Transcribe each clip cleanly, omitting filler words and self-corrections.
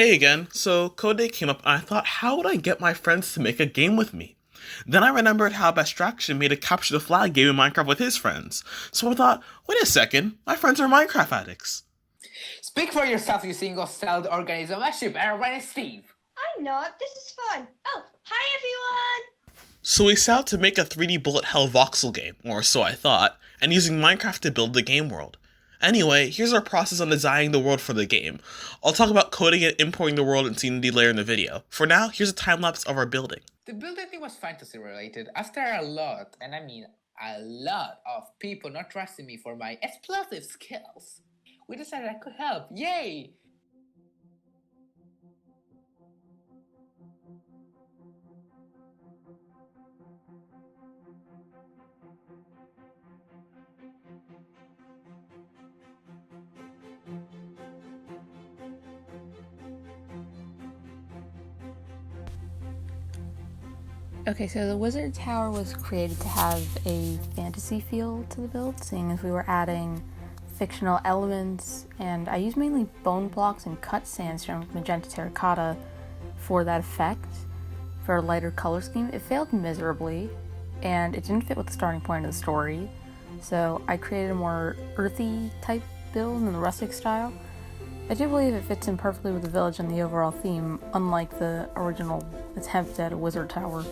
Hey again. So Code Day came up and I thought, how would I get my friends to make a game with me? Then I remembered how Abstraction made a capture the flag game in Minecraft with his friends. So I thought, wait a second, my friends are Minecraft addicts. Speak for yourself, you single-celled organism. Actually, better run is Steve. I'm not. This is fun. Oh, hi everyone! So we set out to make a 3D bullet hell voxel game, or so I thought, and using Minecraft to build the game world. Anyway, here's our process on designing the world for the game. I'll talk about coding and importing the world and Unity later in the video. For now, here's a time lapse of our building. The building thing was fantasy related. After a lot, and I mean a lot of people not trusting me for my explosive skills, we decided I could help. Yay! Okay, so the Wizard Tower was created to have a fantasy feel to the build, seeing as we were adding fictional elements, and I used mainly bone blocks and cut sandstone with magenta terracotta for that effect, for a lighter color scheme. It failed miserably, and it didn't fit with the starting point of the story, so I created a more earthy type build in the rustic style. I do believe it fits in perfectly with the village and the overall theme, unlike the original attempt at a wizard tower.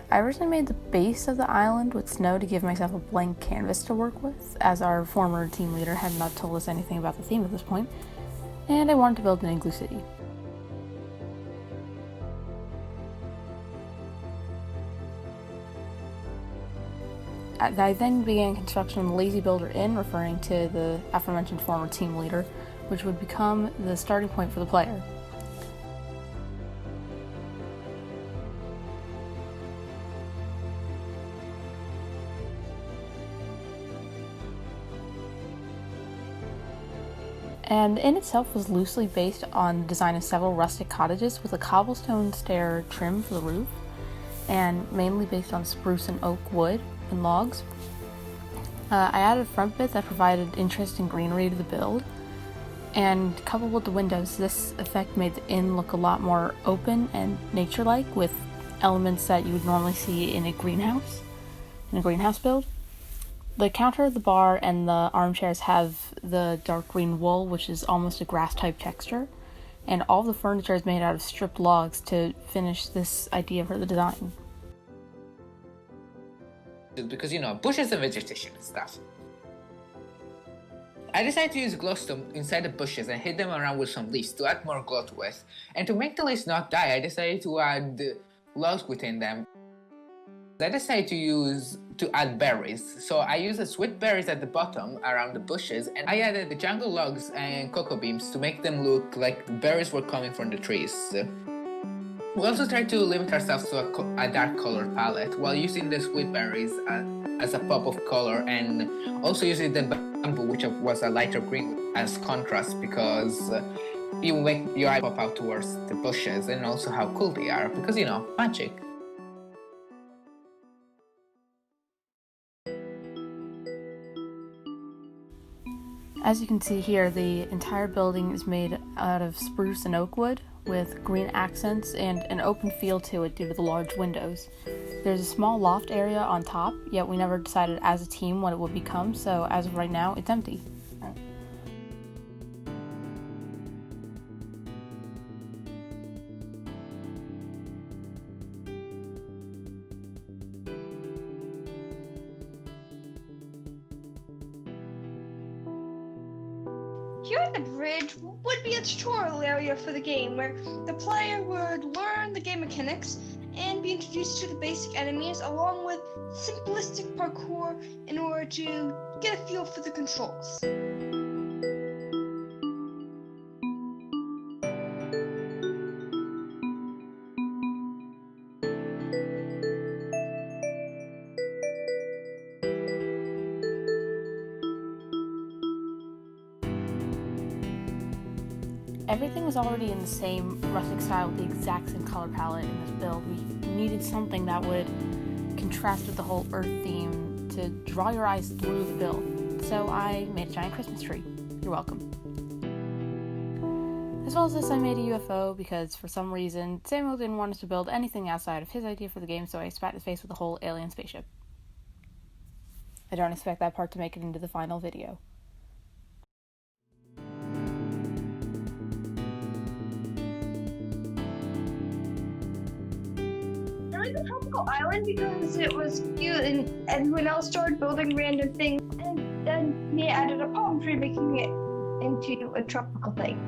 I originally made the base of the island with snow to give myself a blank canvas to work with, as our former team leader had not told us anything about the theme at this point, and I wanted to build an igloo city. I then began construction of the Lazy Builder Inn, referring to the aforementioned former team leader, which would become the starting point for the player. And the inn itself was loosely based on the design of several rustic cottages with a cobblestone stair trim for the roof, and mainly based on spruce and oak wood and logs. I added a front bit that provided interesting greenery to the build, and coupled with the windows, this effect made the inn look a lot more open and nature-like, with elements that you would normally see in a greenhouse build. The counter, the bar, and the armchairs have the dark green wool, which is almost a grass-type texture, and all the furniture is made out of stripped logs to finish this idea for the design. Because, bushes and vegetation and stuff. I decided to use glowstone inside the bushes and hit them around with some leaves to add more glow to it. And to make the leaves not die, I decided to add logs within them. I decided to add berries, so I used the sweet berries at the bottom around the bushes, and I added the jungle logs and cocoa beams to make them look like the berries were coming from the trees. We also tried to limit ourselves to a dark color palette while using the sweet berries as a pop of color, and also using the bamboo, which was a lighter green, as contrast, because you make your eye pop out towards the bushes, and also how cool they are, because magic. As you can see here, the entire building is made out of spruce and oak wood, with green accents and an open feel to it due to the large windows. There's a small loft area on top, yet we never decided as a team what it would become, so as of right now, it's empty. Here at the bridge would be a tutorial area for the game where the player would learn the game mechanics and be introduced to the basic enemies along with simplistic parkour in order to get a feel for the controls. Everything was already in the same rustic style with the exact same color palette in this build. We needed something that would contrast with the whole earth theme to draw your eyes through the build. So I made a giant Christmas tree. You're welcome. As well as this, I made a UFO because for some reason Samuel didn't want us to build anything outside of his idea for the game, so I spat his face with a whole alien spaceship. I don't expect that part to make it into the final video. I like the tropical island because it was cute and everyone else started building random things, and then they added a palm tree, making it into a tropical thing.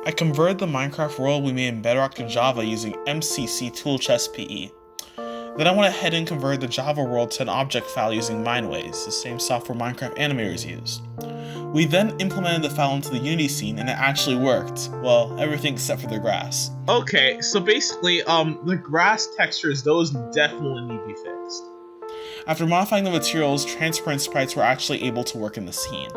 I converted the Minecraft world we made in Bedrock to Java using MCC Toolchest PE. Then I went ahead and converted the Java world to an object file using Mineways, the same software Minecraft animators use. We then implemented the file into the Unity scene and it actually worked. Well, everything except for the grass. Okay, so basically, the grass textures, those definitely need to be fixed. After modifying the materials, transparent sprites were actually able to work in the scene.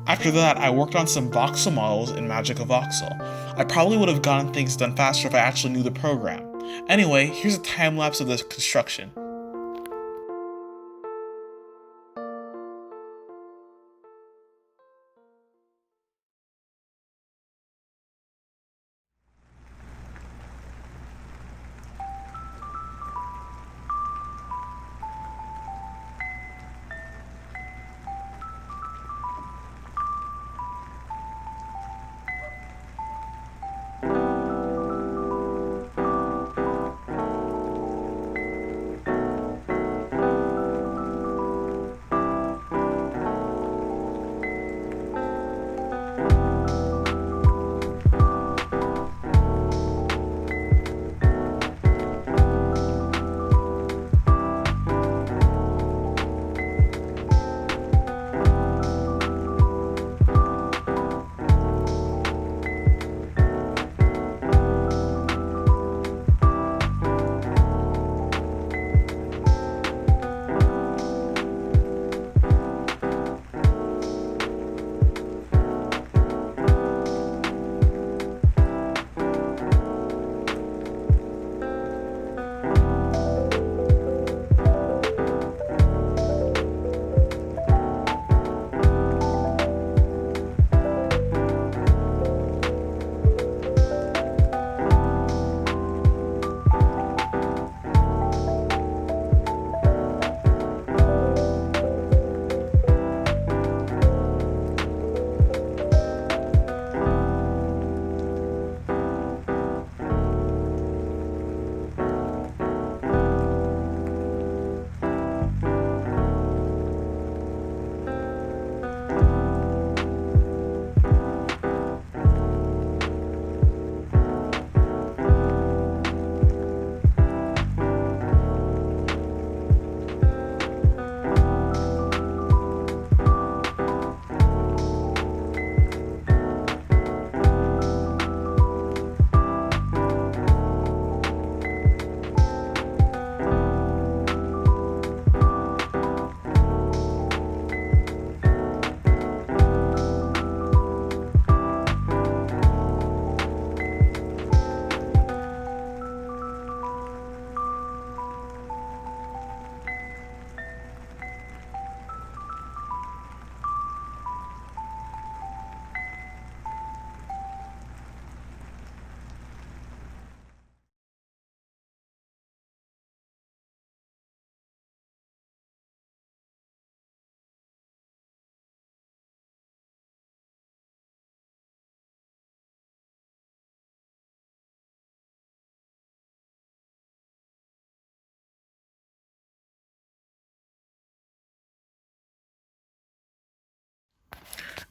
After that, I worked on some voxel models in Magic of Voxel. I probably would have gotten things done faster if I actually knew the program. Anyway, here's a time lapse of the construction.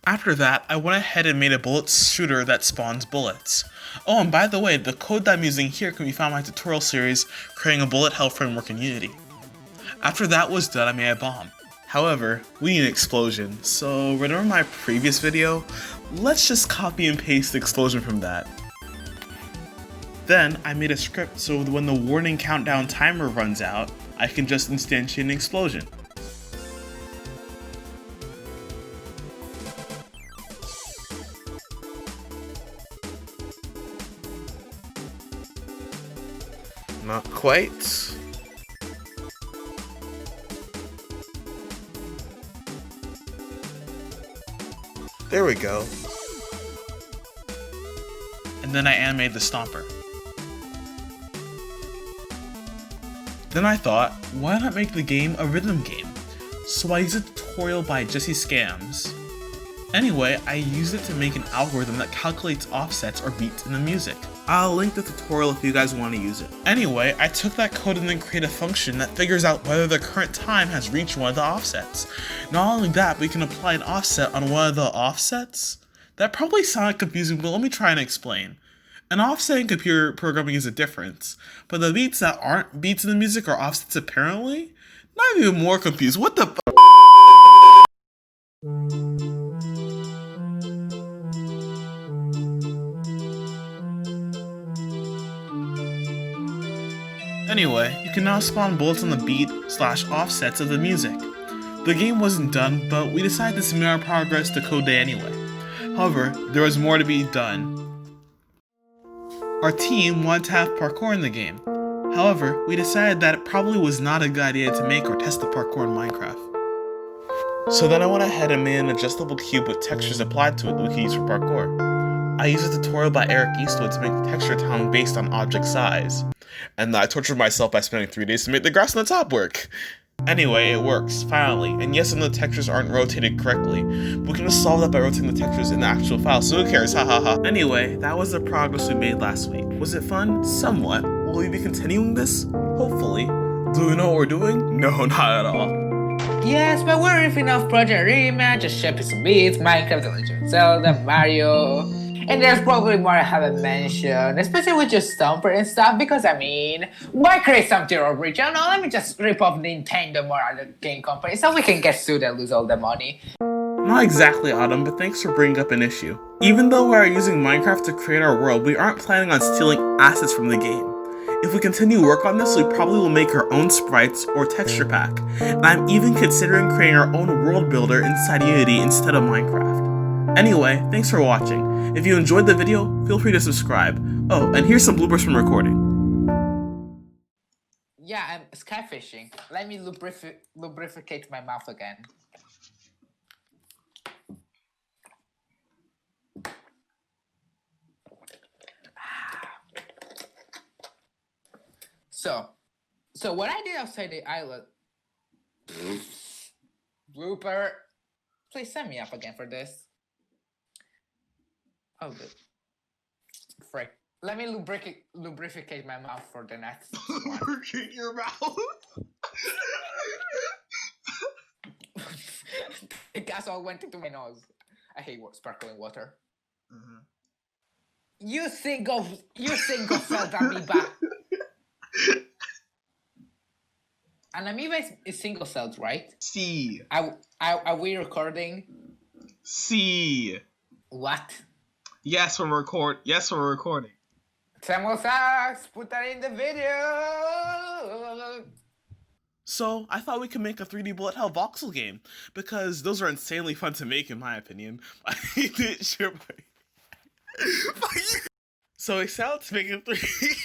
After that, I went ahead and made a bullet shooter that spawns bullets. Oh, and by the way, the code that I'm using here can be found in my tutorial series, Creating a Bullet Hell Framework in Unity. After that was done, I made a bomb. However, we need an explosion, so remember my previous video? Let's just copy and paste the explosion from that. Then, I made a script so when the warning countdown timer runs out, I can just instantiate an explosion. Not quite. There we go. And then I animated the stomper. Then I thought, why not make the game a rhythm game? So I used a tutorial by SkyanSam. Anyway, I used it to make an algorithm that calculates offsets or beats in the music. I'll link the tutorial if you guys want to use it. Anyway, I took that code and then created a function that figures out whether the current time has reached one of the offsets. Not only that, we can apply an offset on one of the offsets. That probably sounded confusing, but let me try and explain. An offset in computer programming is a difference, but the beats that aren't beats in the music are offsets apparently? Now I'm even more confused. What the f- Anyway, you can now spawn bullets on the beat/offsets of the music. The game wasn't done, but we decided to submit our progress to Code Day anyway. However, there was more to be done. Our team wanted to have parkour in the game. However, we decided that it probably was not a good idea to make or test the parkour in Minecraft. So then I went ahead and made an adjustable cube with textures applied to it that we could use for parkour. I used a tutorial by Eric Eastwood to make the texture town based on object size. And I tortured myself by spending 3 days to make the grass on the top work. Anyway, it works, finally, and yes, some of the textures aren't rotated correctly, but we can just solve that by rotating the textures in the actual file, so who cares, hahaha. Anyway, that was the progress we made last week. Was it fun? Somewhat. Will we be continuing this? Hopefully. Do we know what we're doing? No, not at all. Yes, but we're riffing off Project Rematch, Quilted Beats, Minecraft, The Legend of Zelda, Mario, and there's probably more I haven't mentioned, especially with just Stomper and stuff, because I mean, why create something original? No, let me just rip off Nintendo or other game companies so we can get sued and lose all the money. Not exactly, Autumn, but thanks for bringing up an issue. Even though we are using Minecraft to create our world, we aren't planning on stealing assets from the game. If we continue work on this, we probably will make our own sprites or texture pack, and I'm even considering creating our own world builder inside Unity instead of Minecraft. Anyway, thanks for watching. If you enjoyed the video, feel free to subscribe. Oh, and here's some bloopers from recording. Yeah, I'm skyfishing. Let me lubricate my mouth again. So what I did outside the island. Blooper. Please send me up again for this. Oh, good. Frick. Let me lubricate my mouth for the next one. Lubricate your mouth? The gas all went into my nose. I hate sparkling water. Mm-hmm. You single celled amoeba. An amoeba is single celled, right? C. Are we recording? C. What? Yes, we're recording. Samosax, put that in the video. So, I thought we could make a 3D bullet hell voxel game, because those are insanely fun to make in my opinion. I didn't share my... So I set out to make a 3D...